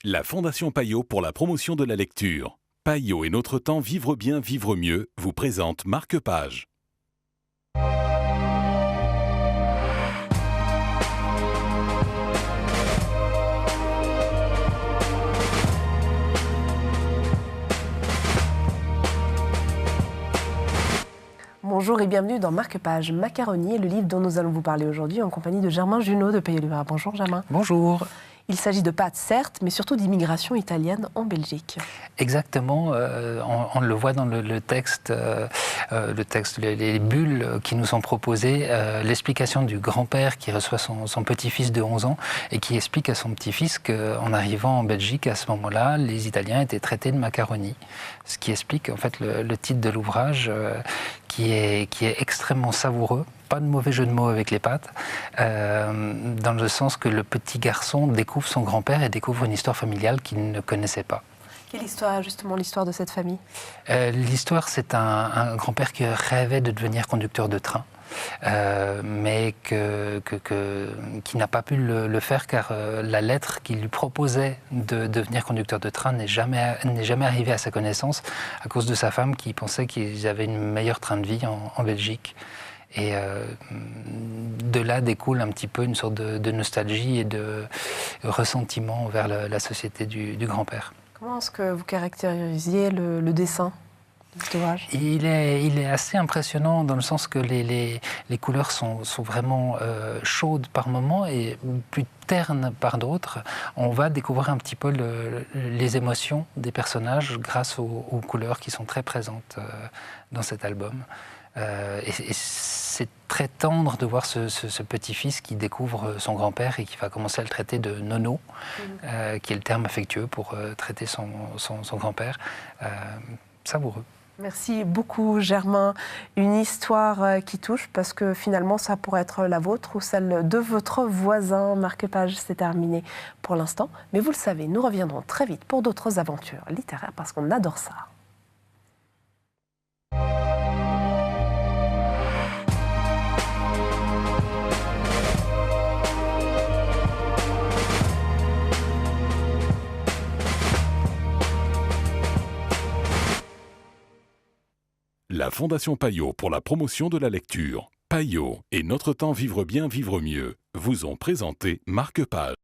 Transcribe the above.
La Fondation Payot pour la promotion de la lecture. Payot et notre temps vivre bien, vivre mieux vous présente Marque-Page. Bonjour et bienvenue dans Marque-Page. Macaroni est le livre dont nous allons vous parler aujourd'hui en compagnie de Germain Junot de Payot Livre. Bonjour Germain. Bonjour. Il s'agit de pâtes, certes, mais surtout d'immigration italienne en Belgique. Exactement, on le voit dans le texte, les bulles qui nous sont proposées, l'explication du grand-père qui reçoit son petit-fils de 11 ans et qui explique à son petit-fils qu'en arrivant en Belgique, à ce moment-là, les Italiens étaient traités de macaroni. Ce qui explique en fait le titre de l'ouvrage qui est extrêmement savoureux. Pas de mauvais jeu de mots avec les pâtes, dans le sens que le petit garçon découvre son grand-père et découvre une histoire familiale qu'il ne connaissait pas. Quelle histoire, justement, l'histoire de cette famille? L'histoire, c'est un grand-père qui rêvait de devenir conducteur de train. Mais qui n'a pas pu le faire car la lettre qui lui proposait de devenir conducteur de train n'est jamais arrivée à sa connaissance à cause de sa femme qui pensait qu'ils avaient une meilleure train de vie en Belgique. Et de là découle un petit peu une sorte de nostalgie et de ressentiment envers la société du grand-père. Comment est-ce que vous caractérisiez le dessin de cet ouvrage? Il est assez impressionnant dans le sens que les couleurs sont vraiment chaudes par moments et plus ternes par d'autres. On va découvrir un petit peu les émotions des personnages grâce aux couleurs qui sont très présentes dans cet album. Et c'est très tendre de voir ce petit-fils qui découvre son grand-père et qui va commencer à le traiter de nono, qui est le terme affectueux pour traiter son grand-père. Savoureux. Merci beaucoup Germain. Une histoire qui touche parce que finalement ça pourrait être la vôtre ou celle de votre voisin. Marque-Page, c'est terminé pour l'instant. Mais vous le savez, nous reviendrons très vite pour d'autres aventures littéraires parce qu'on adore ça. La Fondation Payot pour la promotion de la lecture. Payot et notre temps vivre bien, vivre mieux vous ont présenté Marque-Page.